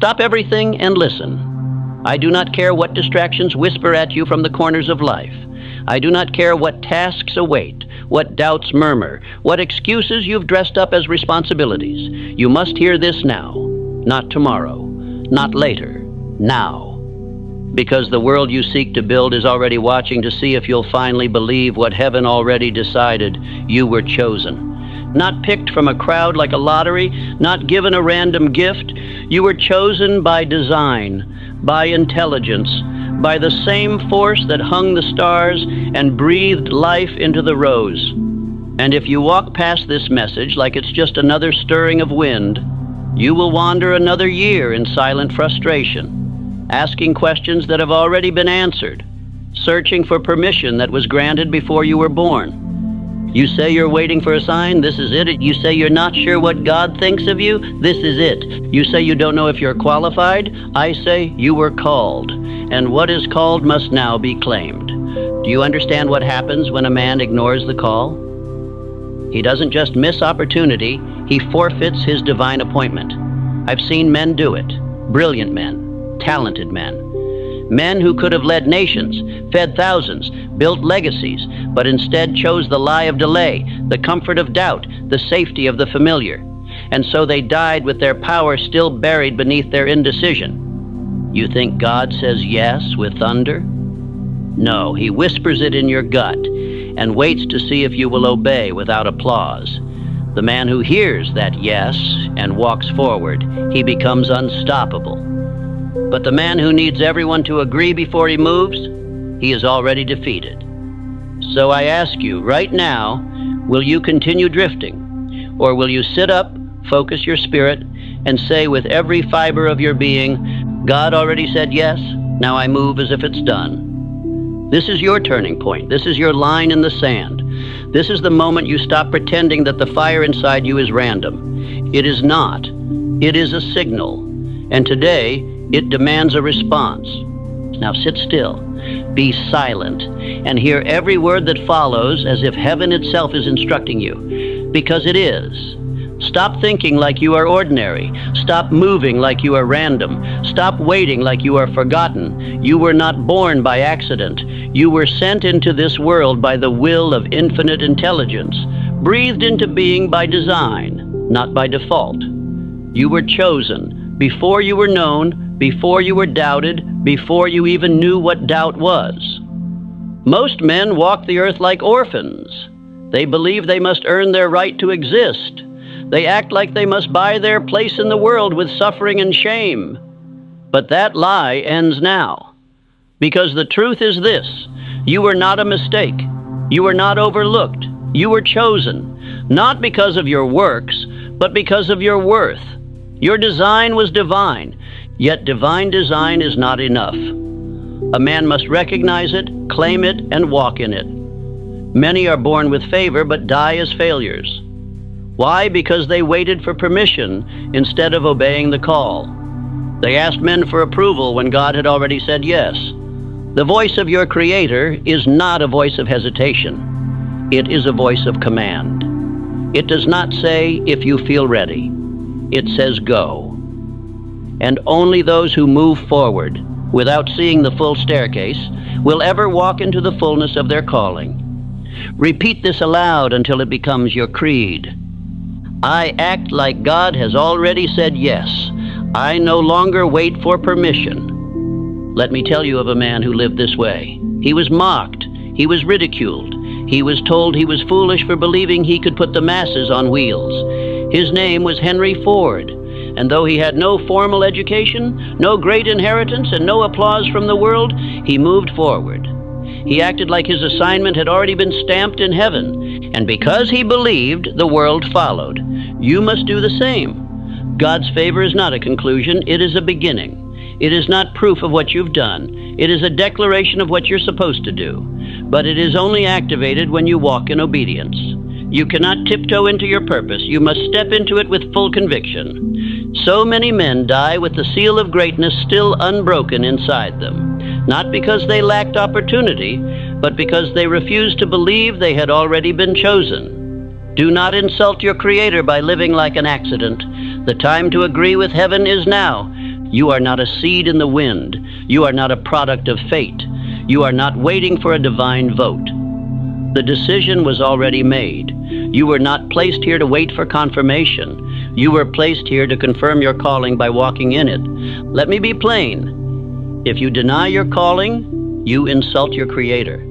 Stop everything and listen. I do not care what distractions whisper at you from the corners of life. I do not care what tasks await, what doubts murmur, what excuses you've dressed up as responsibilities. You must hear this now, not tomorrow, not later, now. Because the world you seek to build is already watching to see if you'll finally believe what heaven already decided. You were chosen. Not picked from a crowd like a lottery, not given a random gift. You were chosen by design, by intelligence, by the same force that hung the stars and breathed life into the rose. And if you walk past this message like it's just another stirring of wind, you will wander another year in silent frustration, asking questions that have already been answered, searching for permission that was granted before you were born. You say you're waiting for a sign, this is it. You say you're not sure what God thinks of you, this is it. You say you don't know if you're qualified, I say you were called, and what is called must now be claimed. Do you understand what happens when a man ignores the call? He doesn't just miss opportunity, he forfeits his divine appointment. I've seen men do it, brilliant men, talented men. Men who could have led nations, fed thousands, built legacies, but instead chose the lie of delay, the comfort of doubt, the safety of the familiar. And so they died with their power still buried beneath their indecision. You think God says yes with thunder? No, he whispers it in your gut and waits to see if you will obey without applause. The man who hears that yes and walks forward, he becomes unstoppable. But the man who needs everyone to agree before he moves, he is already defeated. So I ask you right now, will you continue drifting? Or will you sit up, focus your spirit, and say with every fiber of your being, God already said yes, now I move as if it's done. This is your turning point. This is your line in the sand. This is the moment you stop pretending that the fire inside you is random. It is not. It is a signal. And today, it demands a response. Now sit still, be silent, and hear every word that follows as if heaven itself is instructing you, because it is. Stop thinking like you are ordinary. Stop moving like you are random. Stop waiting like you are forgotten. You were not born by accident. You were sent into this world by the will of infinite intelligence, breathed into being by design, not by default. You were chosen before you were known, before you were doubted, before you even knew what doubt was. Most men walk the earth like orphans. They believe they must earn their right to exist. They act like they must buy their place in the world with suffering and shame. But that lie ends now. Because the truth is this: you were not a mistake. You were not overlooked. You were chosen, not because of your works, but because of your worth. Your design was divine, yet divine design is not enough. A man must recognize it, claim it, and walk in it. Many are born with favor but die as failures. Why? Because they waited for permission instead of obeying the call. They asked men for approval when God had already said yes. The voice of your Creator is not a voice of hesitation. It is a voice of command. It does not say, if you feel ready. It says, go. And only those who move forward without seeing the full staircase will ever walk into the fullness of their calling. Repeat this aloud until it becomes your creed. I act like God has already said yes. I no longer wait for permission. Let me tell you of a man who lived this way. He was mocked. He was ridiculed. He was told he was foolish for believing he could put the masses on wheels. His name was Henry Ford, and though he had no formal education, no great inheritance, and no applause from the world, he moved forward. He acted like his assignment had already been stamped in heaven, and because he believed, the world followed. You must do the same. God's favor is not a conclusion, it is a beginning. It is not proof of what you've done. It is a declaration of what you're supposed to do. But it is only activated when you walk in obedience. You cannot tiptoe into your purpose. You must step into it with full conviction. So many men die with the seal of greatness still unbroken inside them, not because they lacked opportunity, but because they refused to believe they had already been chosen. Do not insult your Creator by living like an accident. The time to agree with heaven is now. You are not a seed in the wind. You are not a product of fate. You are not waiting for a divine vote. The decision was already made. You were not placed here to wait for confirmation. You were placed here to confirm your calling by walking in it. Let me be plain. If you deny your calling, you insult your Creator.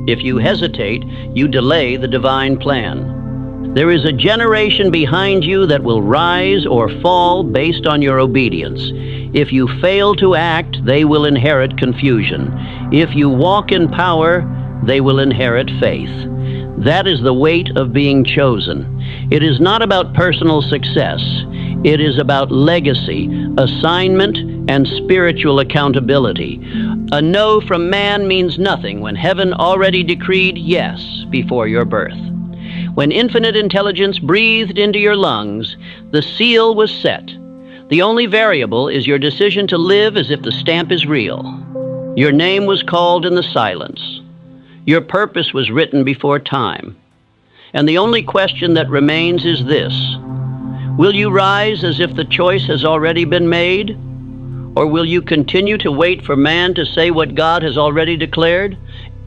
If you hesitate, you delay the divine plan. There is a generation behind you that will rise or fall based on your obedience. If you fail to act, they will inherit confusion. If you walk in power, they will inherit faith. That is the weight of being chosen. It is not about personal success. It is about legacy, assignment, and spiritual accountability. A no from man means nothing when heaven already decreed yes before your birth. When infinite intelligence breathed into your lungs, the seal was set. The only variable is your decision to live as if the stamp is real. Your name was called in the silence. Your purpose was written before time. And the only question that remains is this: will you rise as if the choice has already been made? Or will you continue to wait for man to say what God has already declared?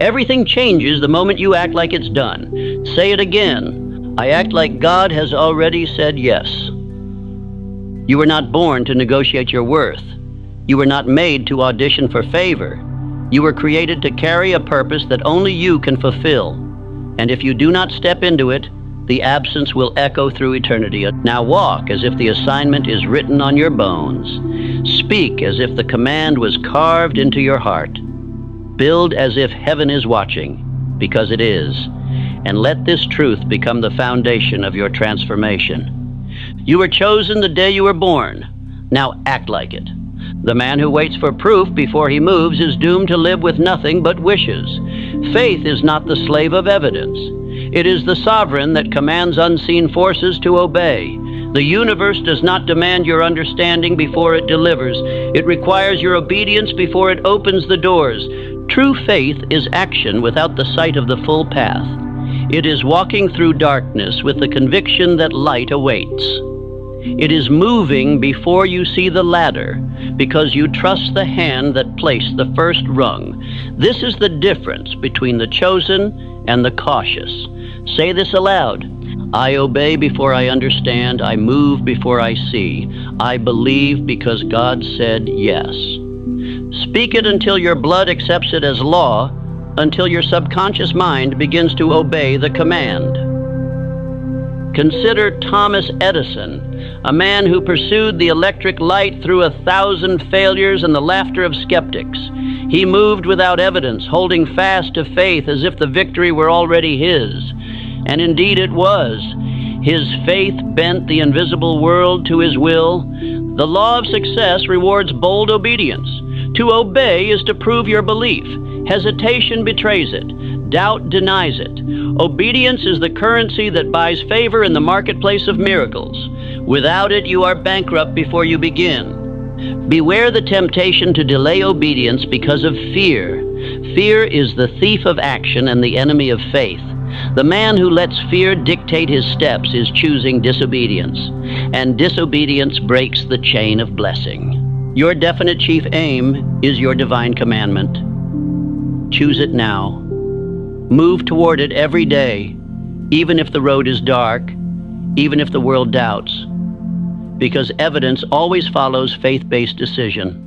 Everything changes the moment you act like it's done. Say it again. I act like God has already said yes. You were not born to negotiate your worth. You were not made to audition for favor. You were created to carry a purpose that only you can fulfill. And if you do not step into it, the absence will echo through eternity. Now walk as if the assignment is written on your bones. Speak as if the command was carved into your heart. Build as if heaven is watching, because it is. And let this truth become the foundation of your transformation. You were chosen the day you were born. Now act like it. The man who waits for proof before he moves is doomed to live with nothing but wishes. Faith is not the slave of evidence. It is the sovereign that commands unseen forces to obey. The universe does not demand your understanding before it delivers. It requires your obedience before it opens the doors. True faith is action without the sight of the full path. It is walking through darkness with the conviction that light awaits. It is moving before you see the ladder, because you trust the hand that placed the first rung. This is the difference between the chosen and the cautious. Say this aloud. I obey before I understand. I move before I see. I believe because God said yes. Speak it until your blood accepts it as law, until your subconscious mind begins to obey the command. Consider Thomas Edison, a man who pursued the electric light through 1,000 failures and the laughter of skeptics. He moved without evidence, holding fast to faith as if the victory were already his. And indeed it was. His faith bent the invisible world to his will. The law of success rewards bold obedience. To obey is to prove your belief. Hesitation betrays it. Doubt denies it. Obedience is the currency that buys favor in the marketplace of miracles. Without it, you are bankrupt before you begin. Beware the temptation to delay obedience because of fear. Fear is the thief of action and the enemy of faith. The man who lets fear dictate his steps is choosing disobedience, and disobedience breaks the chain of blessing. Your definite chief aim is your divine commandment. Choose it now. Move toward it every day, even if the road is dark, even if the world doubts, because evidence always follows faith-based decision.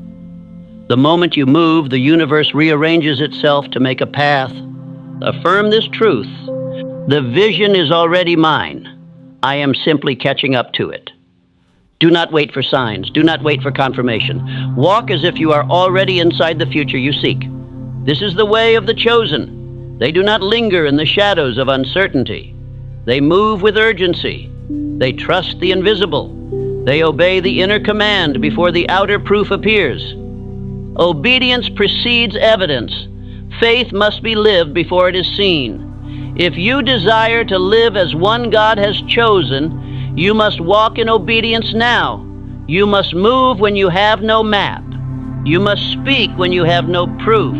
The moment you move, the universe rearranges itself to make a path. Affirm this truth. The vision is already mine. I am simply catching up to it. Do not wait for signs. Do not wait for confirmation. Walk as if you are already inside the future you seek. This is the way of the chosen. They do not linger in the shadows of uncertainty. They move with urgency. They trust the invisible. They obey the inner command before the outer proof appears. Obedience precedes evidence. Faith must be lived before it is seen. If you desire to live as one God has chosen, you must walk in obedience now. You must move when you have no map. You must speak when you have no proof.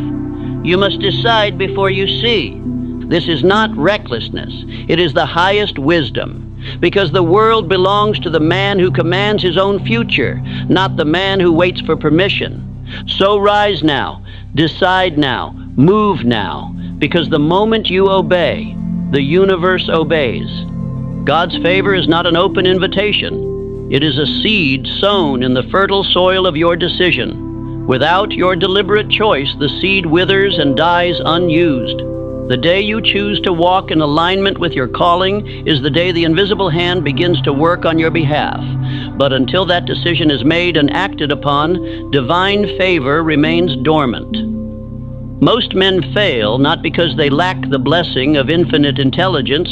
You must decide before you see. This is not recklessness. It is the highest wisdom. because the world belongs to the man who commands his own future, not the man who waits for permission. So rise now, decide now, move now, because the moment you obey, the universe obeys. God's favor is not an open invitation. It is a seed sown in the fertile soil of your decision. Without your deliberate choice, the seed withers and dies unused. The day you choose to walk in alignment with your calling is the day the invisible hand begins to work on your behalf. But until that decision is made and acted upon, divine favor remains dormant. Most men fail not because they lack the blessing of infinite intelligence,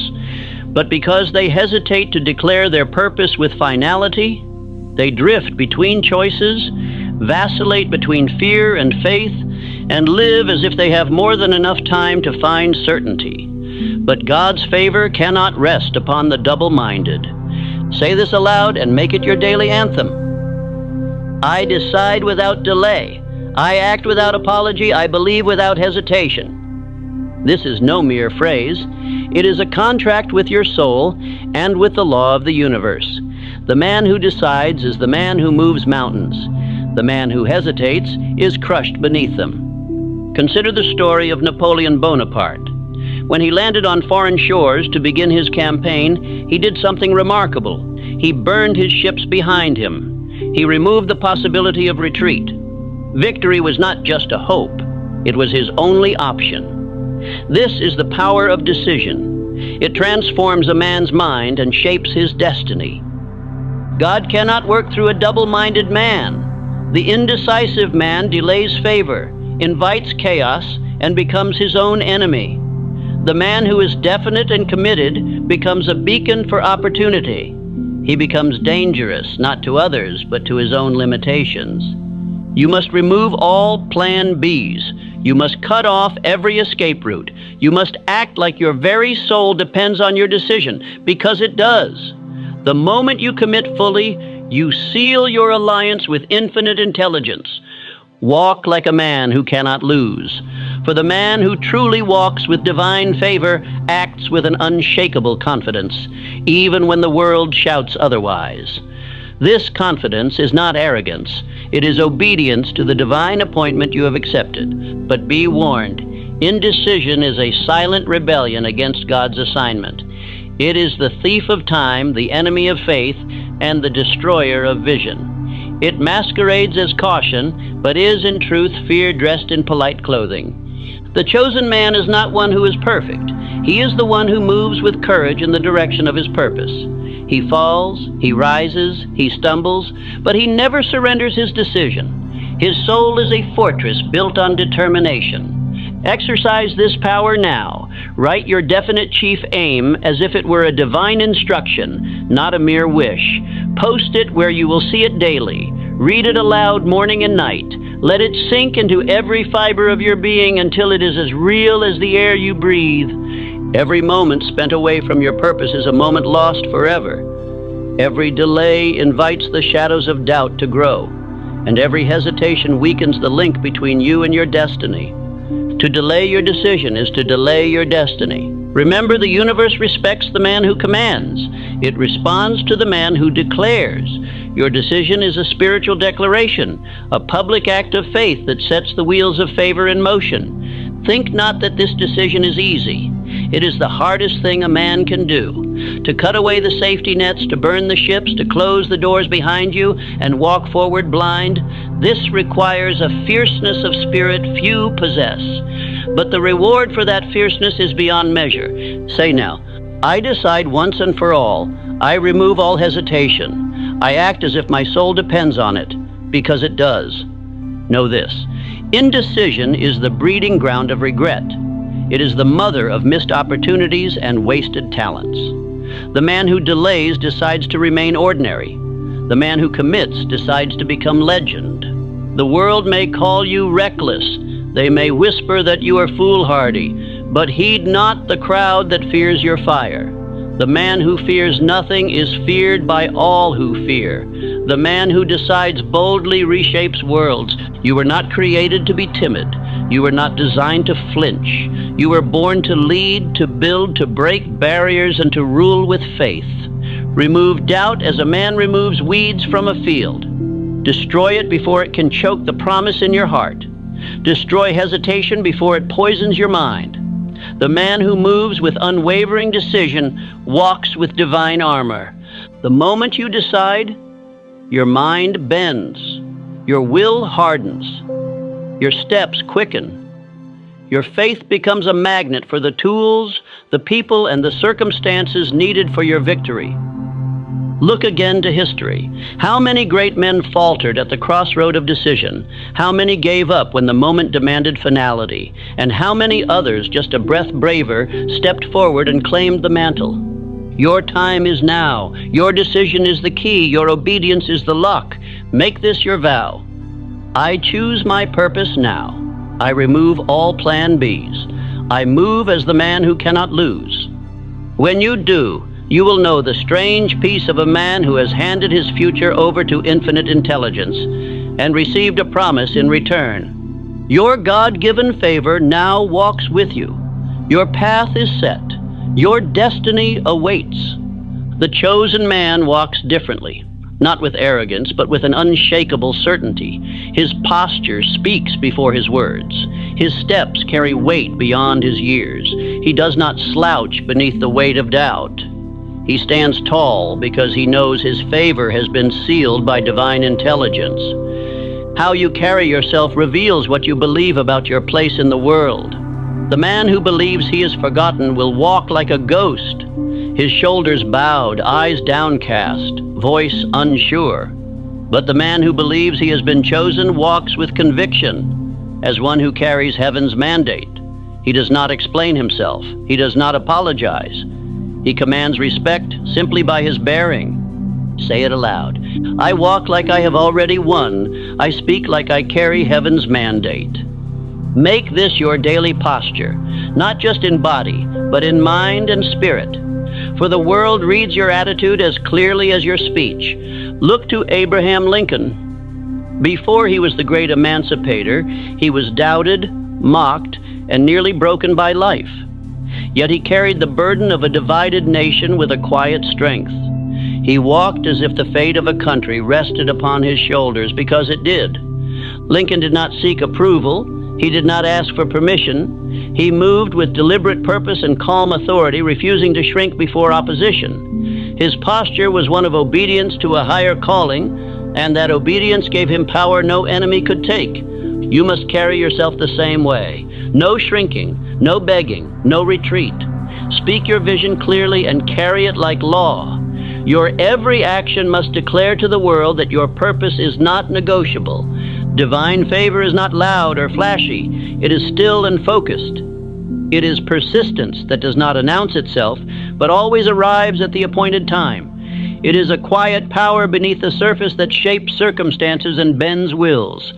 but because they hesitate to declare their purpose with finality. They drift between choices, vacillate between fear and faith, and live as if they have more than enough time to find certainty. But God's favor cannot rest upon the double-minded. Say this aloud and make it your daily anthem. I decide without delay. I act without apology. I believe without hesitation. This is no mere phrase. It is a contract with your soul and with the law of the universe. The man who decides is the man who moves mountains. The man who hesitates is crushed beneath them. Consider the story of Napoleon Bonaparte. When he landed on foreign shores to begin his campaign, he did something remarkable. He burned his ships behind him. He removed the possibility of retreat. Victory was not just a hope, it was his only option. This is the power of decision. It transforms a man's mind and shapes his destiny. God cannot work through a double-minded man. The indecisive man delays favor, invites chaos, and becomes his own enemy. The man who is definite and committed becomes a beacon for opportunity. He becomes dangerous, not to others, but to his own limitations. You must remove all plan Bs. You must cut off every escape route. You must act like your very soul depends on your decision, because it does. The moment you commit fully, you seal your alliance with infinite intelligence. Walk like a man who cannot lose. For the man who truly walks with divine favor acts with an unshakable confidence, even when the world shouts otherwise. This confidence is not arrogance. It is obedience to the divine appointment you have accepted. But be warned, indecision is a silent rebellion against God's assignment. It is the thief of time, the enemy of faith, and the destroyer of vision. It masquerades as caution, but is in truth fear dressed in polite clothing. The chosen man is not one who is perfect. He is the one who moves with courage in the direction of his purpose. He falls, he rises, he stumbles, but he never surrenders his decision. His soul is a fortress built on determination. Exercise this power now. Write your definite chief aim as if it were a divine instruction, not a mere wish. Post it where you will see it daily. Read it aloud morning and night. Let it sink into every fiber of your being until it is as real as the air you breathe. Every moment spent away from your purpose is a moment lost forever. Every delay invites the shadows of doubt to grow, and every hesitation weakens the link between you and your destiny. To delay your decision is to delay your destiny. Remember, the universe respects the man who commands. It responds to the man who declares. Your decision is a spiritual declaration, a public act of faith that sets the wheels of favor in motion. Think not that this decision is easy. It is the hardest thing a man can do. To cut away the safety nets, to burn the ships, to close the doors behind you, and walk forward blind, this requires a fierceness of spirit few possess. But the reward for that fierceness is beyond measure. Say now, I decide once and for all. I remove all hesitation. I act as if my soul depends on it, because it does. Know this, indecision is the breeding ground of regret. It is the mother of missed opportunities and wasted talents. The man who delays decides to remain ordinary. The man who commits decides to become legend. The world may call you reckless. They may whisper that you are foolhardy, but heed not the crowd that fears your fire. The man who fears nothing is feared by all who fear. The man who decides boldly reshapes worlds. You were not created to be timid. You were not designed to flinch. You were born to lead, to build, to break barriers, and to rule with faith. Remove doubt as a man removes weeds from a field. Destroy it before it can choke the promise in your heart. Destroy hesitation before it poisons your mind. The man who moves with unwavering decision walks with divine armor. The moment you decide, your mind bends, your will hardens, your steps quicken. Your faith becomes a magnet for the tools, the people, and the circumstances needed for your victory. Look again to history. How many great men faltered at the crossroad of decision? How many gave up when the moment demanded finality? And how many others, just a breath braver, stepped forward and claimed the mantle? Your time is now. Your decision is the key. Your obedience is the lock. Make this your vow. I choose my purpose now. I remove all plan Bs. I move as the man who cannot lose. When you do, you will know the strange peace of a man who has handed his future over to infinite intelligence and received a promise in return. Your God-given favor now walks with you. Your path is set. Your destiny awaits. The chosen man walks differently, not with arrogance, but with an unshakable certainty. His posture speaks before his words. His steps carry weight beyond his years. He does not slouch beneath the weight of doubt. He stands tall because he knows his favor has been sealed by divine intelligence. How you carry yourself reveals what you believe about your place in the world. The man who believes he is forgotten will walk like a ghost, his shoulders bowed, eyes downcast, voice unsure. But the man who believes he has been chosen walks with conviction, as one who carries heaven's mandate. He does not explain himself. He does not apologize. He commands respect simply by his bearing. Say it aloud. I walk like I have already won. I speak like I carry heaven's mandate. Make this your daily posture, not just in body, but in mind and spirit. For the world reads your attitude as clearly as your speech. Look to Abraham Lincoln. Before he was the great emancipator, he was doubted, mocked, and nearly broken by life. Yet he carried the burden of a divided nation with a quiet strength. He walked as if the fate of a country rested upon his shoulders, because it did. Lincoln did not seek approval. He did not ask for permission. He moved with deliberate purpose and calm authority, refusing to shrink before opposition. His posture was one of obedience to a higher calling, and that obedience gave him power no enemy could take. You must carry yourself the same way. No shrinking, no begging, no retreat. Speak your vision clearly and carry it like law. Your every action must declare to the world that your purpose is not negotiable. Divine favor is not loud or flashy. It is still and focused. It is persistence that does not announce itself, but always arrives at the appointed time. It is a quiet power beneath the surface that shapes circumstances and bends wills.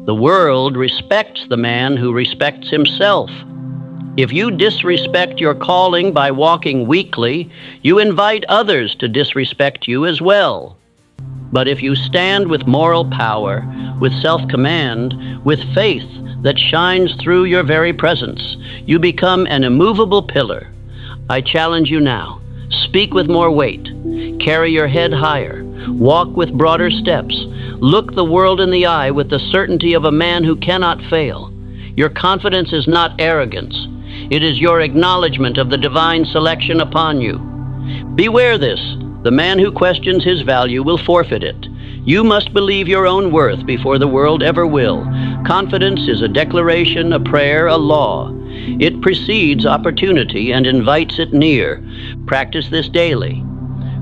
The world respects the man who respects himself. If you disrespect your calling by walking weakly, you invite others to disrespect you as well. But if you stand with moral power, with self-command, with faith that shines through your very presence, you become an immovable pillar. I challenge you now. Speak with more weight. Carry your head higher. Walk with broader steps. Look the world in the eye with the certainty of a man who cannot fail. Your confidence is not arrogance. It is your acknowledgement of the divine selection upon you. Beware this. The man who questions his value will forfeit it. You must believe your own worth before the world ever will. Confidence is a declaration, a prayer, a law. It precedes opportunity and invites it near. Practice this daily.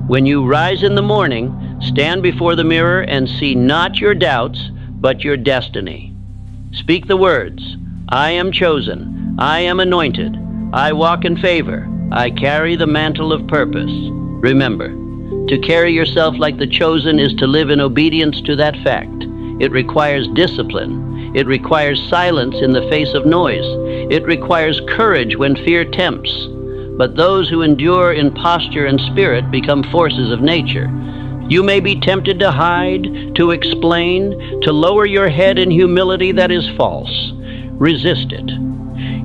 When you rise in the morning, stand before the mirror and see not your doubts, but your destiny. Speak the words, I am chosen, I am anointed, I walk in favor, I carry the mantle of purpose. Remember, to carry yourself like the chosen is to live in obedience to that fact. It requires discipline. It requires silence in the face of noise. It requires courage when fear tempts. But those who endure in posture and spirit become forces of nature. You may be tempted to hide, to explain, to lower your head in humility that is false. Resist it.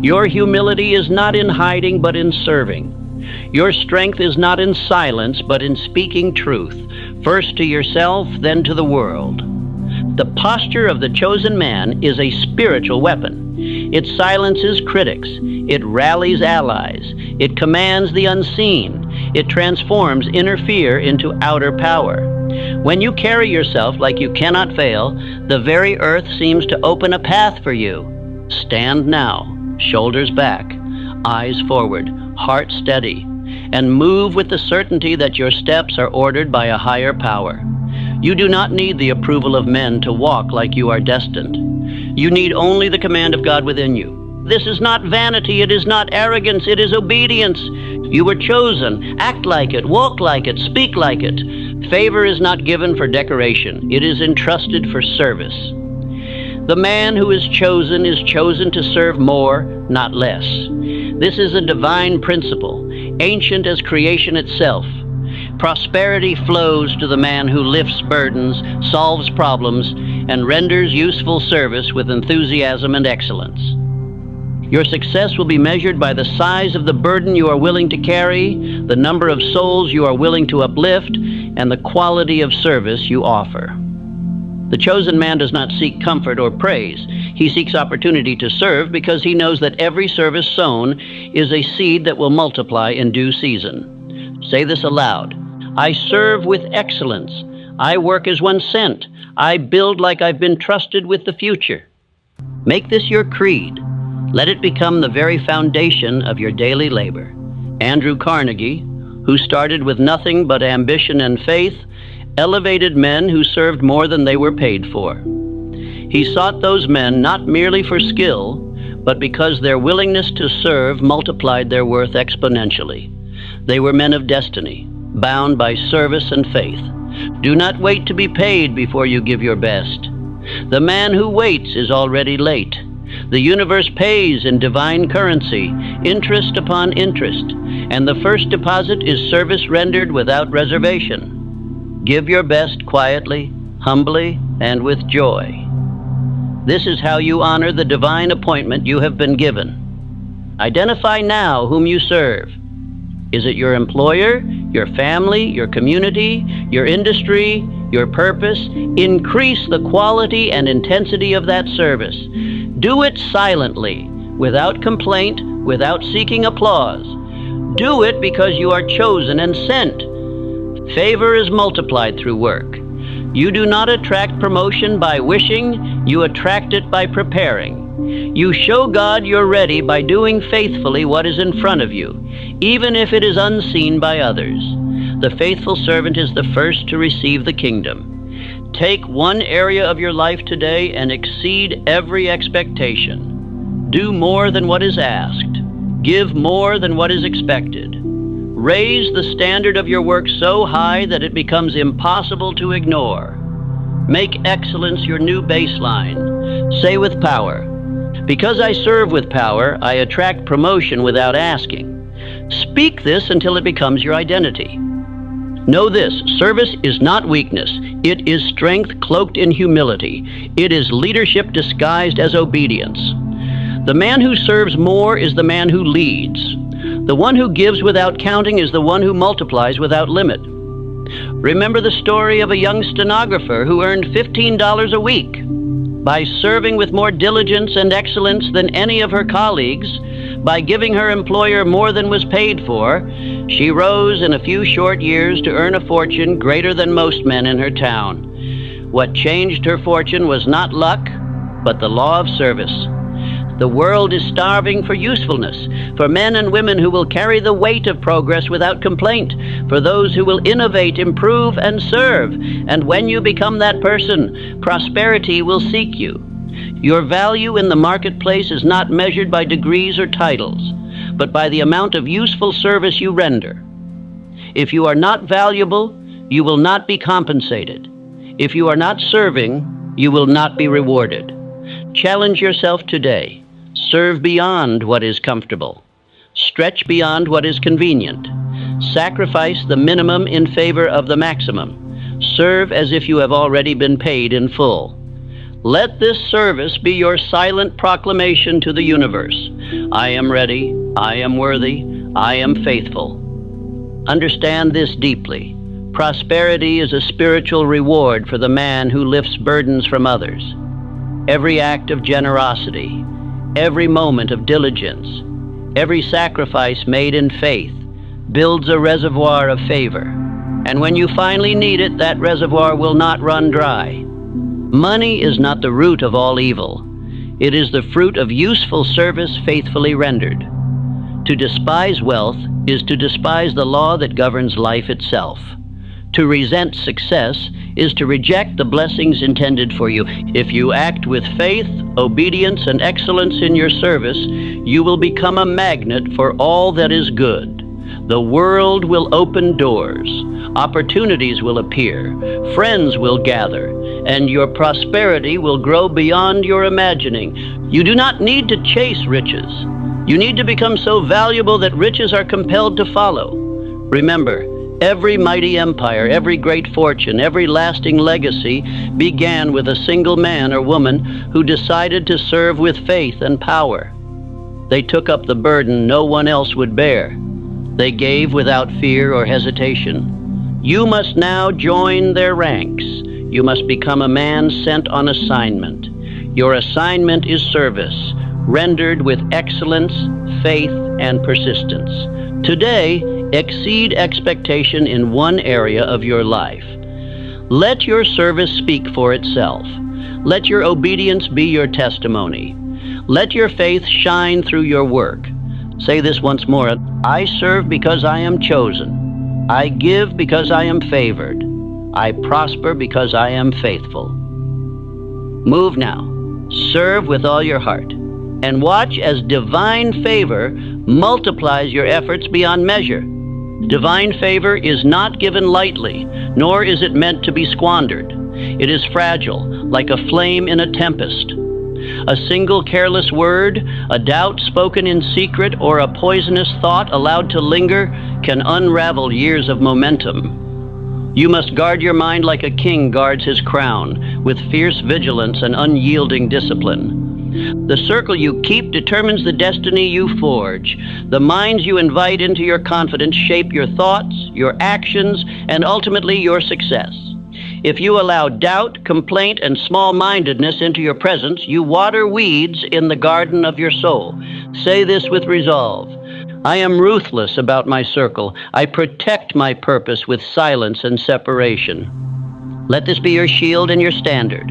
Your humility is not in hiding, but in serving. Your strength is not in silence, but in speaking truth, first to yourself, then to the world. The posture of the chosen man is a spiritual weapon. It silences critics. It rallies allies. It commands the unseen. It transforms inner fear into outer power. When you carry yourself like you cannot fail, the very earth seems to open a path for you. Stand now, shoulders back, eyes forward, heart steady, and move with the certainty that your steps are ordered by a higher power. You do not need the approval of men to walk like you are destined. You need only the command of God within you. This is not vanity, it is not arrogance, it is obedience. You were chosen. Act like it, walk like it, speak like it. Favor is not given for decoration. It is entrusted for service. The man who is chosen to serve more, not less. This is a divine principle, ancient as creation itself. Prosperity flows to the man who lifts burdens, solves problems, and renders useful service with enthusiasm and excellence. Your success will be measured by the size of the burden you are willing to carry, the number of souls you are willing to uplift, and the quality of service you offer. The chosen man does not seek comfort or praise. He seeks opportunity to serve because he knows that every service sown is a seed that will multiply in due season. Say this aloud. I serve with excellence. I work as one sent. I build like I've been trusted with the future. Make this your creed. Let it become the very foundation of your daily labor. Andrew Carnegie, who started with nothing but ambition and faith, elevated men who served more than they were paid for. He sought those men not merely for skill, but because their willingness to serve multiplied their worth exponentially. They were men of destiny, bound by service and faith. Do not wait to be paid before you give your best. The man who waits is already late. The universe pays in divine currency, interest upon interest, and the first deposit is service rendered without reservation. Give your best quietly, humbly, and with joy. This is how you honor the divine appointment you have been given. Identify now whom you serve. Is it your employer, your family, your community, your industry, your purpose? Increase the quality and intensity of that service. Do it silently, without complaint, without seeking applause. Do it because you are chosen and sent. Favor is multiplied through work. You do not attract promotion by wishing, you attract it by preparing. You show God you're ready by doing faithfully what is in front of you, even if it is unseen by others. The faithful servant is the first to receive the kingdom. Take one area of your life today and exceed every expectation. Do more than what is asked. Give more than what is expected. Raise the standard of your work so high that it becomes impossible to ignore. Make excellence your new baseline. Say with power, because I serve with power, I attract promotion without asking. Speak this until it becomes your identity. Know this, service is not weakness. It is strength cloaked in humility. It is leadership disguised as obedience. The man who serves more is the man who leads. The one who gives without counting is the one who multiplies without limit. Remember the story of a young stenographer who earned $15 a week. By serving with more diligence and excellence than any of her colleagues, by giving her employer more than was paid for, she rose in a few short years to earn a fortune greater than most men in her town. What changed her fortune was not luck, but the law of service. The world is starving for usefulness, for men and women who will carry the weight of progress without complaint, for those who will innovate, improve, and serve. And when you become that person, prosperity will seek you. Your value in the marketplace is not measured by degrees or titles, but by the amount of useful service you render. If you are not valuable, you will not be compensated. If you are not serving, you will not be rewarded. Challenge yourself today. Serve beyond what is comfortable. Stretch beyond what is convenient. Sacrifice the minimum in favor of the maximum. Serve as if you have already been paid in full. Let this service be your silent proclamation to the universe. I am ready. I am worthy. I am faithful. Understand this deeply. Prosperity is a spiritual reward for the man who lifts burdens from others. Every act of generosity, every moment of diligence, every sacrifice made in faith builds a reservoir of favor. And when you finally need it, that reservoir will not run dry. Money is not the root of all evil. It is the fruit of useful service faithfully rendered. To despise wealth is to despise the law that governs life itself. To resent success is to reject the blessings intended for you. If you act with faith, obedience, and excellence in your service, you will become a magnet for all that is good. The world will open doors. Opportunities will appear. Friends will gather. And your prosperity will grow beyond your imagining. You do not need to chase riches. You need to become so valuable that riches are compelled to follow. Remember, every mighty empire, every great fortune, every lasting legacy began with a single man or woman who decided to serve with faith and power. They took up the burden no one else would bear. They gave without fear or hesitation. You must now join their ranks. You must become a man sent on assignment. Your assignment is service, rendered with excellence, faith, and persistence. Today, exceed expectation in one area of your life. Let your service speak for itself. Let your obedience be your testimony. Let your faith shine through your work. Say this once more. I serve because I am chosen. I give because I am favored. I prosper because I am faithful. Move now. Serve with all your heart. And watch as divine favor multiplies your efforts beyond measure. Divine favor is not given lightly, nor is it meant to be squandered. It is fragile, like a flame in a tempest. A single careless word, a doubt spoken in secret, or a poisonous thought allowed to linger can unravel years of momentum. You must guard your mind like a king guards his crown, with fierce vigilance and unyielding discipline. The circle you keep determines the destiny you forge. The minds you invite into your confidence shape your thoughts, your actions, and ultimately your success. If you allow doubt, complaint, and small-mindedness into your presence, you water weeds in the garden of your soul. Say this with resolve. I am ruthless about my circle. I protect my purpose with silence and separation. Let this be your shield and your standard.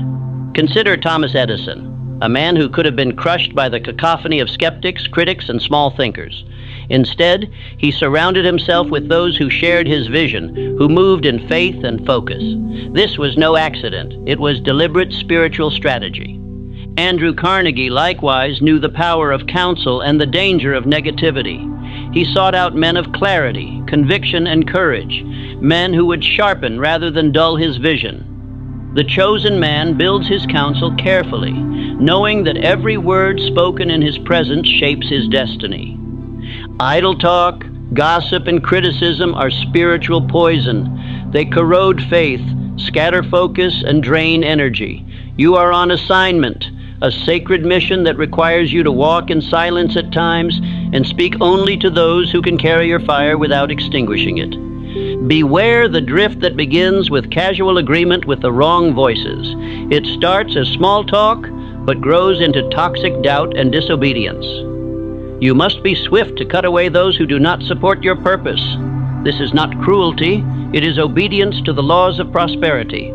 Consider Thomas Edison, a man who could have been crushed by the cacophony of skeptics, critics, and small thinkers. Instead, he surrounded himself with those who shared his vision, who moved in faith and focus. This was no accident. It was deliberate spiritual strategy. Andrew Carnegie likewise knew the power of counsel and the danger of negativity. He sought out men of clarity, conviction, and courage, men who would sharpen rather than dull his vision. The chosen man builds his counsel carefully, knowing that every word spoken in his presence shapes his destiny. Idle talk, gossip, and criticism are spiritual poison. They corrode faith, scatter focus, and drain energy. You are on assignment, a sacred mission that requires you to walk in silence at times and speak only to those who can carry your fire without extinguishing it. Beware the drift that begins with casual agreement with the wrong voices. It starts as small talk, but grows into toxic doubt and disobedience. You must be swift to cut away those who do not support your purpose. This is not cruelty, it is obedience to the laws of prosperity.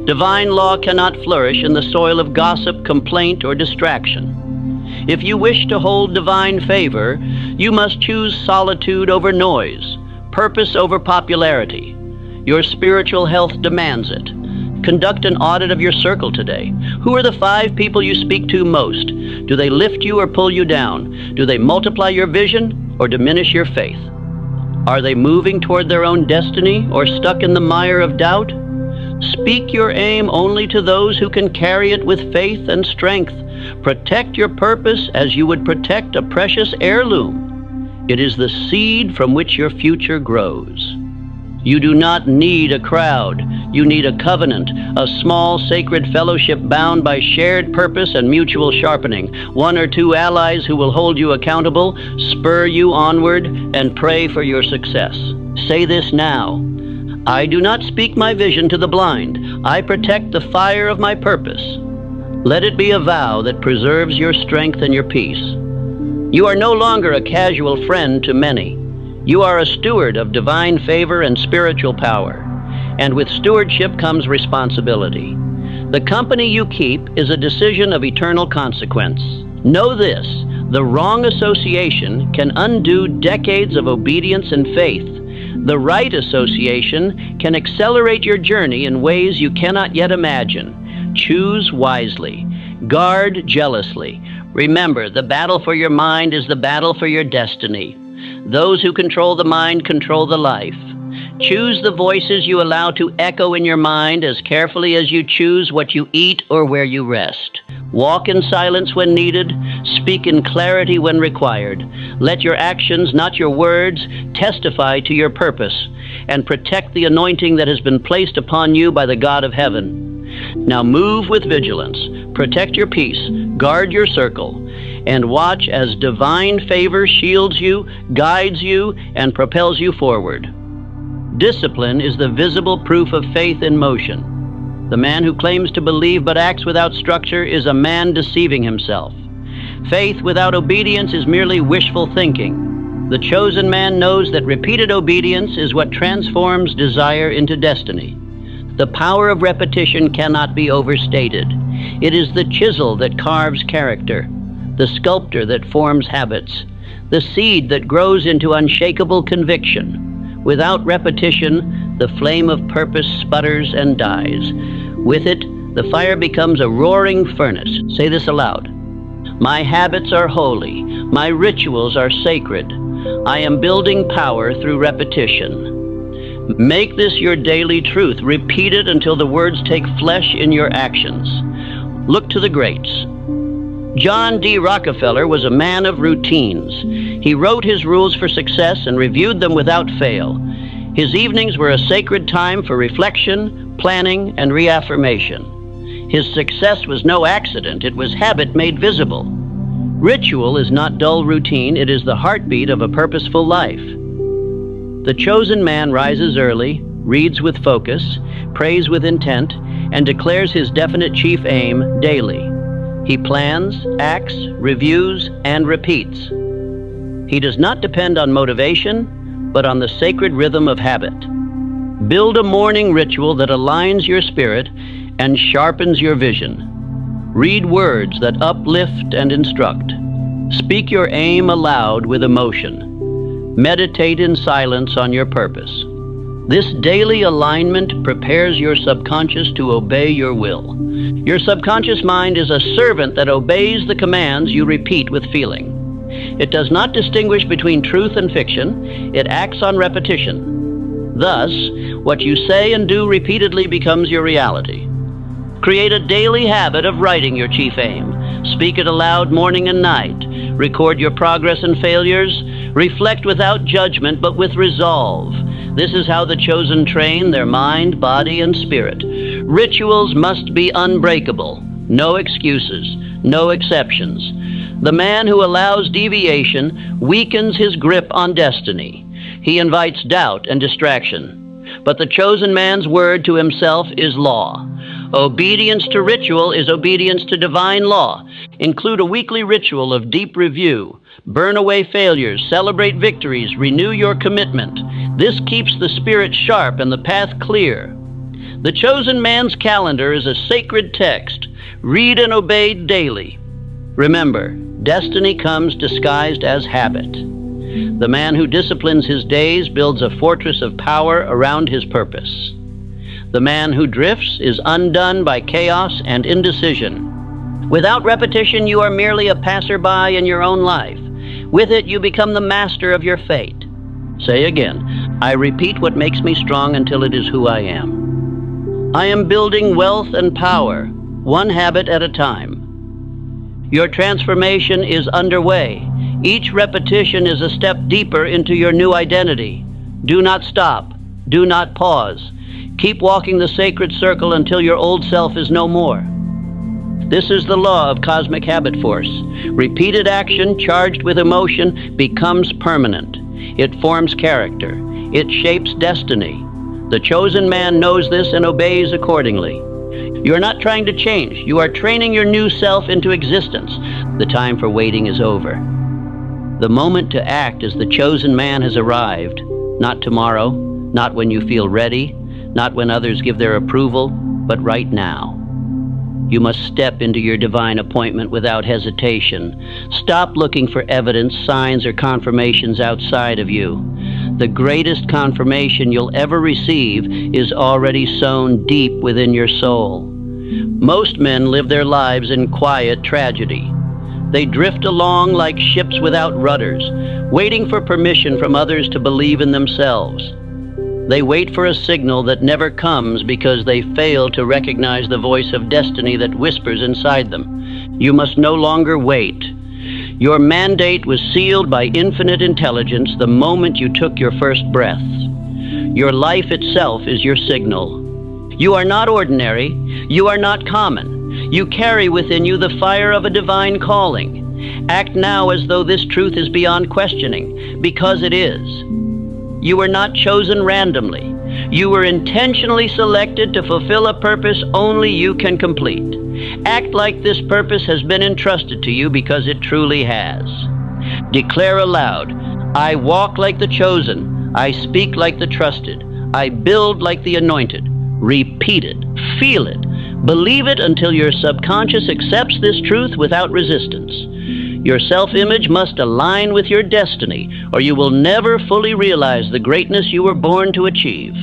Divine law cannot flourish in the soil of gossip, complaint, or distraction. If you wish to hold divine favor, you must choose solitude over noise, purpose over popularity. Your spiritual health demands it. Conduct an audit of your circle today. Who are the 5 people you speak to most? Do they lift you or pull you down? Do they multiply your vision or diminish your faith? Are they moving toward their own destiny or stuck in the mire of doubt? Speak your aim only to those who can carry it with faith and strength. Protect your purpose as you would protect a precious heirloom. It is the seed from which your future grows. You do not need a crowd. You need a covenant, a small sacred fellowship bound by shared purpose and mutual sharpening. 1 or 2 allies who will hold you accountable, spur you onward, and pray for your success. Say this now. I do not speak my vision to the blind. I protect the fire of my purpose. Let it be a vow that preserves your strength and your peace. You are no longer a casual friend to many. You are a steward of divine favor and spiritual power. And with stewardship comes responsibility. The company you keep is a decision of eternal consequence. Know this, the wrong association can undo decades of obedience and faith. The right association can accelerate your journey in ways you cannot yet imagine. Choose wisely. Guard jealously. Remember, the battle for your mind is the battle for your destiny. Those who control the mind control the life. Choose the voices you allow to echo in your mind as carefully as you choose what you eat or where you rest. Walk in silence when needed. Speak in clarity when required. Let your actions, not your words, testify to your purpose, and protect the anointing that has been placed upon you by the God of heaven. Now move with vigilance. Protect your peace. Guard your circle. And watch as divine favor shields you, guides you, and propels you forward. Discipline is the visible proof of faith in motion. The man who claims to believe but acts without structure is a man deceiving himself. Faith without obedience is merely wishful thinking. The chosen man knows that repeated obedience is what transforms desire into destiny. The power of repetition cannot be overstated. It is the chisel that carves character, the sculptor that forms habits, the seed that grows into unshakable conviction. Without repetition, the flame of purpose sputters and dies. With it, the fire becomes a roaring furnace. Say this aloud. My habits are holy. My rituals are sacred. I am building power through repetition. Make this your daily truth. Repeat it until the words take flesh in your actions. Look to the greats. John D. Rockefeller was a man of routines. He wrote his rules for success and reviewed them without fail. His evenings were a sacred time for reflection, planning, and reaffirmation. His success was no accident. It was habit made visible. Ritual is not dull routine. It is the heartbeat of a purposeful life. The chosen man rises early, reads with focus, prays with intent, and declares his definite chief aim daily. He plans, acts, reviews, and repeats. He does not depend on motivation, but on the sacred rhythm of habit. Build a morning ritual that aligns your spirit and sharpens your vision. Read words that uplift and instruct. Speak your aim aloud with emotion. Meditate in silence on your purpose. This daily alignment prepares your subconscious to obey your will. Your subconscious mind is a servant that obeys the commands you repeat with feeling. It does not distinguish between truth and fiction. It acts on repetition. Thus, what you say and do repeatedly becomes your reality. Create a daily habit of writing your chief aim. Speak it aloud morning and night. Record your progress and failures. Reflect without judgment, but with resolve. This is how the chosen train their mind, body, and spirit. Rituals must be unbreakable. No excuses, no exceptions. The man who allows deviation weakens his grip on destiny. He invites doubt and distraction. But the chosen man's word to himself is law. Obedience to ritual is obedience to divine law. Include a weekly ritual of deep review. Burn away failures, celebrate victories, renew your commitment. This keeps the spirit sharp and the path clear. The chosen man's calendar is a sacred text. Read and obey daily. Remember, destiny comes disguised as habit. The man who disciplines his days builds a fortress of power around his purpose. The man who drifts is undone by chaos and indecision. Without repetition, you are merely a passerby in your own life. With it, you become the master of your fate. Say again, I repeat what makes me strong until it is who I am. I am building wealth and power, one habit at a time. Your transformation is underway. Each repetition is a step deeper into your new identity. Do not stop. Do not pause. Keep walking the sacred circle until your old self is no more. This is the law of cosmic habit force. Repeated action charged with emotion becomes permanent. It forms character. It shapes destiny. The chosen man knows this and obeys accordingly. You are not trying to change. You are training your new self into existence. The time for waiting is over. The moment to act as the chosen man has arrived. Not tomorrow, not when you feel ready, not when others give their approval, but right now. You must step into your divine appointment without hesitation. Stop looking for evidence, signs, or confirmations outside of you. The greatest confirmation you'll ever receive is already sown deep within your soul. Most men live their lives in quiet tragedy. They drift along like ships without rudders, waiting for permission from others to believe in themselves. They wait for a signal that never comes because they fail to recognize the voice of destiny that whispers inside them. You must no longer wait. Your mandate was sealed by infinite intelligence the moment you took your first breath. Your life itself is your signal. You are not ordinary. You are not common. You carry within you the fire of a divine calling. Act now as though this truth is beyond questioning, because it is. You were not chosen randomly. You were intentionally selected to fulfill a purpose only you can complete. Act like this purpose has been entrusted to you, because it truly has. Declare aloud, I walk like the chosen. I speak like the trusted. I build like the anointed. Repeat it. Feel it. Believe it until your subconscious accepts this truth without resistance. Your self-image must align with your destiny, or you will never fully realize the greatness you were born to achieve.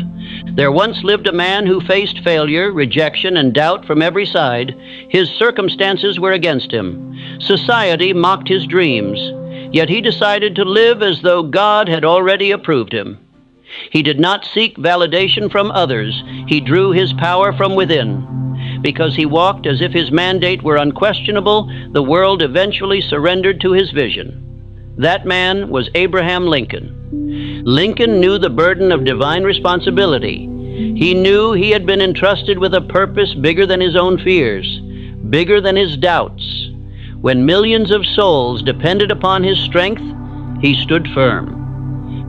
There once lived a man who faced failure, rejection, and doubt from every side. His circumstances were against him. Society mocked his dreams, yet he decided to live as though God had already approved him. He did not seek validation from others. He drew his power from within. Because he walked as if his mandate were unquestionable, the world eventually surrendered to his vision. That man was Abraham Lincoln. Lincoln knew the burden of divine responsibility. He knew he had been entrusted with a purpose bigger than his own fears, bigger than his doubts. When millions of souls depended upon his strength, he stood firm.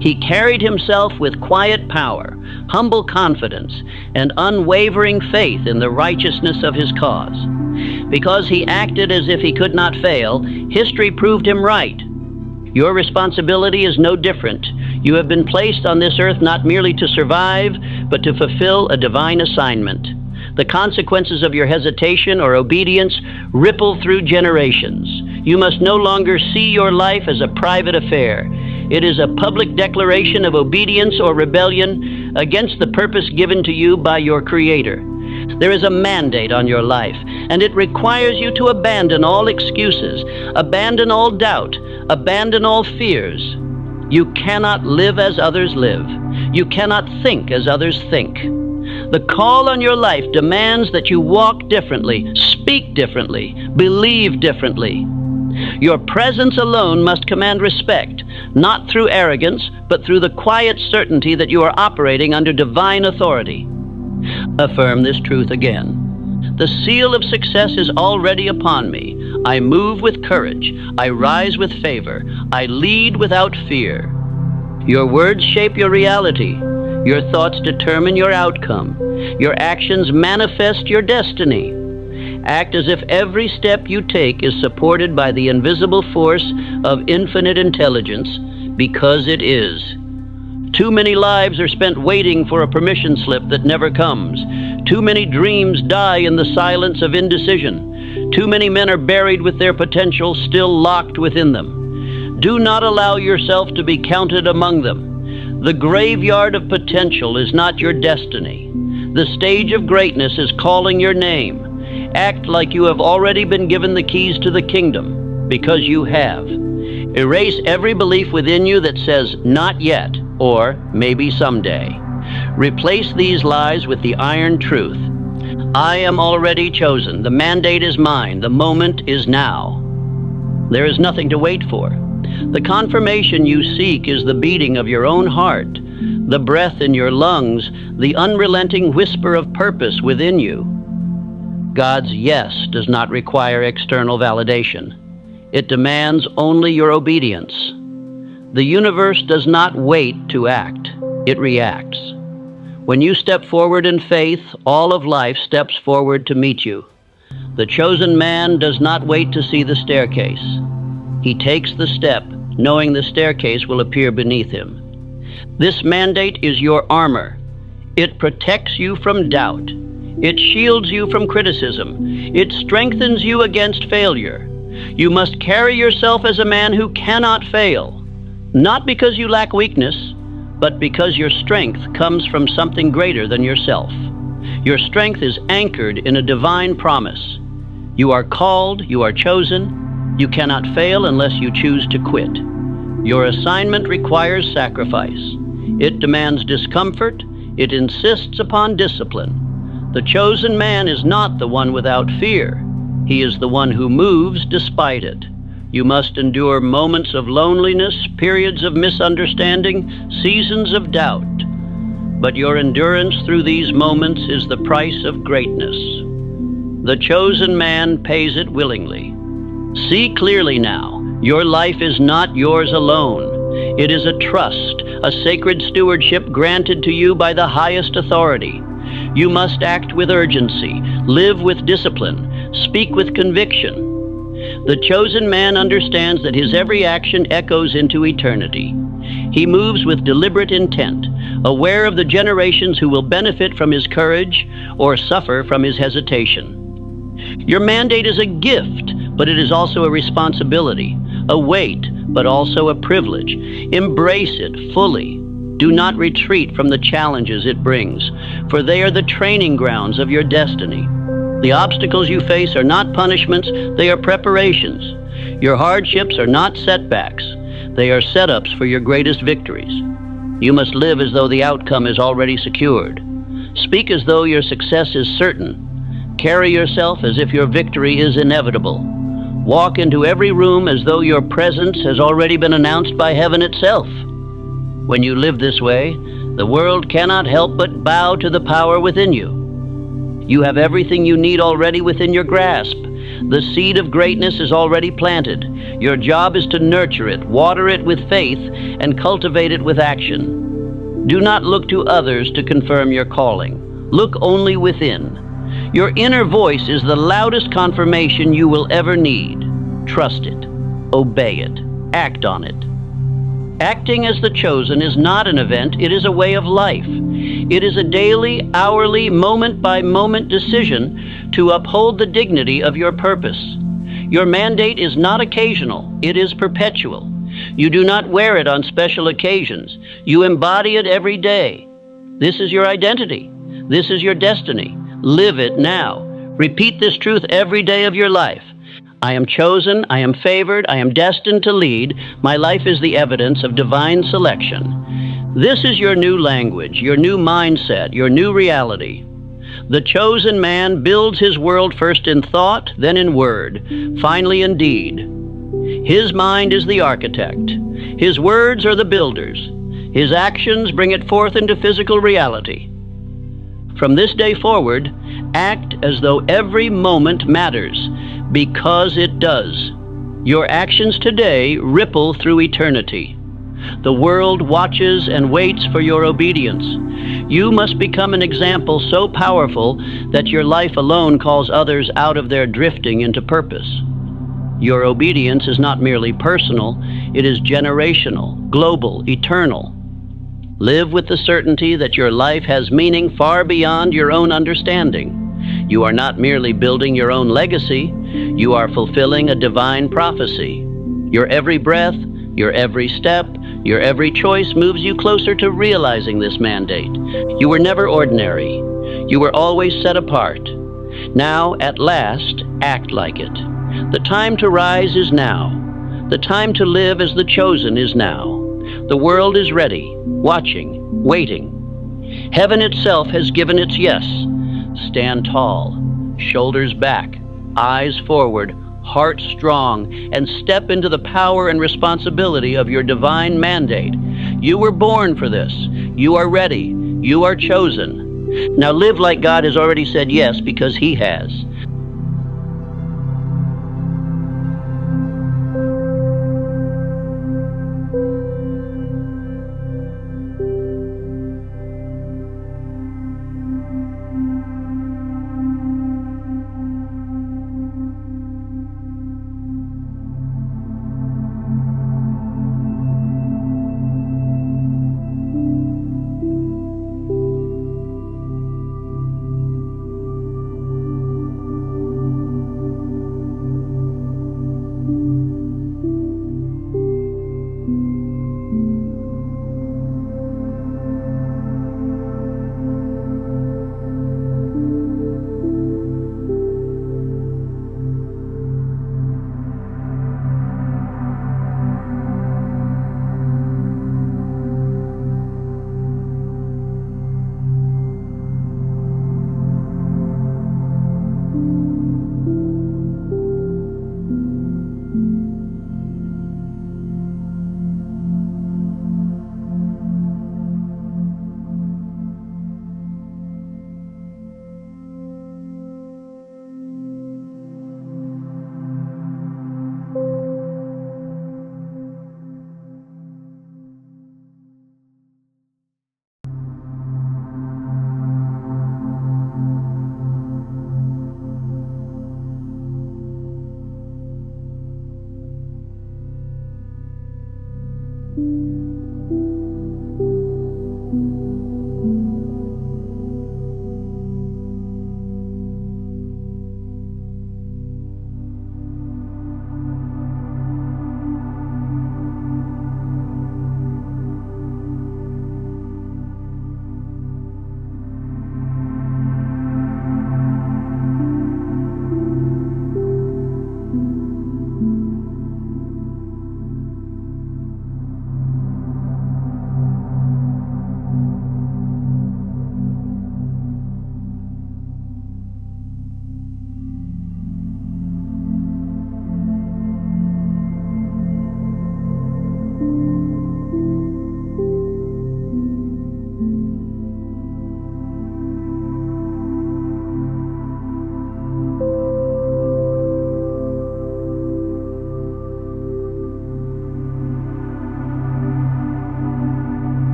He carried himself with quiet power, humble confidence, and unwavering faith in the righteousness of his cause. Because he acted as if he could not fail, history proved him right. Your responsibility is no different. You have been placed on this earth not merely to survive, but to fulfill a divine assignment. The consequences of your hesitation or obedience ripple through generations. You must no longer see your life as a private affair. It is a public declaration of obedience or rebellion against the purpose given to you by your Creator. There is a mandate on your life, and it requires you to abandon all excuses, abandon all doubt, abandon all fears. You cannot live as others live. You cannot think as others think. The call on your life demands that you walk differently, speak differently, believe differently. Your presence alone must command respect, not through arrogance, but through the quiet certainty that you are operating under divine authority. Affirm this truth again. The seal of success is already upon me. I move with courage. I rise with favor. I lead without fear. Your words shape your reality. Your thoughts determine your outcome. Your actions manifest your destiny. Act as if every step you take is supported by the invisible force of infinite intelligence, because it is. Too many lives are spent waiting for a permission slip that never comes. Too many dreams die in the silence of indecision. Too many men are buried with their potential still locked within them. Do not allow yourself to be counted among them. The graveyard of potential is not your destiny. The stage of greatness is calling your name. Act like you have already been given the keys to the kingdom, because you have. Erase every belief within you that says, not yet, or maybe someday. Replace these lies with the iron truth. I am already chosen. The mandate is mine. The moment is now. There is nothing to wait for. The confirmation you seek is the beating of your own heart, the breath in your lungs, the unrelenting whisper of purpose within you. God's yes does not require external validation. It demands only your obedience. The universe does not wait to act. it reacts. When you step forward in faith, all of life steps forward to meet you. The chosen man does not wait to see the staircase. He takes the step, knowing the staircase will appear beneath him. This mandate is your armor. It protects you from doubt. It shields you from criticism. It strengthens you against failure. You must carry yourself as a man who cannot fail, not because you lack weakness, but because your strength comes from something greater than yourself. Your strength is anchored in a divine promise. You are called, you are chosen. You cannot fail unless you choose to quit. Your assignment requires sacrifice. It demands discomfort. It insists upon discipline. The chosen man is not the one without fear. He is the one who moves despite it. You must endure moments of loneliness, periods of misunderstanding, seasons of doubt. But your endurance through these moments is the price of greatness. The chosen man pays it willingly. See clearly now, your life is not yours alone. It is a trust, a sacred stewardship granted to you by the highest authority. You must act with urgency, live with discipline, speak with conviction. The chosen man understands that his every action echoes into eternity. He moves with deliberate intent, aware of the generations who will benefit from his courage or suffer from his hesitation. Your mandate is a gift, but it is also a responsibility, a weight, but also a privilege. Embrace it fully. Do not retreat from the challenges it brings, for they are the training grounds of your destiny. The obstacles you face are not punishments, they are preparations. Your hardships are not setbacks, they are setups for your greatest victories. You must live as though the outcome is already secured. Speak as though your success is certain. Carry yourself as if your victory is inevitable. Walk into every room as though your presence has already been announced by heaven itself. When you live this way, the world cannot help but bow to the power within you. You have everything you need already within your grasp. The seed of greatness is already planted. Your job is to nurture it, water it with faith, and cultivate it with action. Do not look to others to confirm your calling. Look only within. Your inner voice is the loudest confirmation you will ever need. Trust it. Obey it. Act on it. Acting as the chosen is not an event, it is a way of life. It is a daily, hourly, moment-by-moment decision to uphold the dignity of your purpose. Your mandate is not occasional, it is perpetual. You do not wear it on special occasions. You embody it every day. This is your identity. This is your destiny. Live it now. Repeat this truth every day of your life. I am chosen, I am favored, I am destined to lead. My life is the evidence of divine selection. This is your new language, your new mindset, your new reality. The chosen man builds his world first in thought, then in word, finally in deed. His mind is the architect. His words are the builders. His actions bring it forth into physical reality. From this day forward, act as though every moment matters, because it does. Your actions today ripple through eternity. The world watches and waits for your obedience. You must become an example so powerful that your life alone calls others out of their drifting into purpose. Your obedience is not merely personal, it is generational, global, eternal. Live with the certainty that your life has meaning far beyond your own understanding. You are not merely building your own legacy, you are fulfilling a divine prophecy. Your every breath, your every step, your every choice moves you closer to realizing this mandate. You were never ordinary. You were always set apart. Now, at last, act like it. The time to rise is now. The time to live as the chosen is now. The world is ready, watching, waiting. Heaven itself has given its yes. Stand tall, shoulders back, eyes forward, heart strong, and step into the power and responsibility of your divine mandate. You were born for this. You are ready. You are chosen. Now live like God has already said yes, because He has.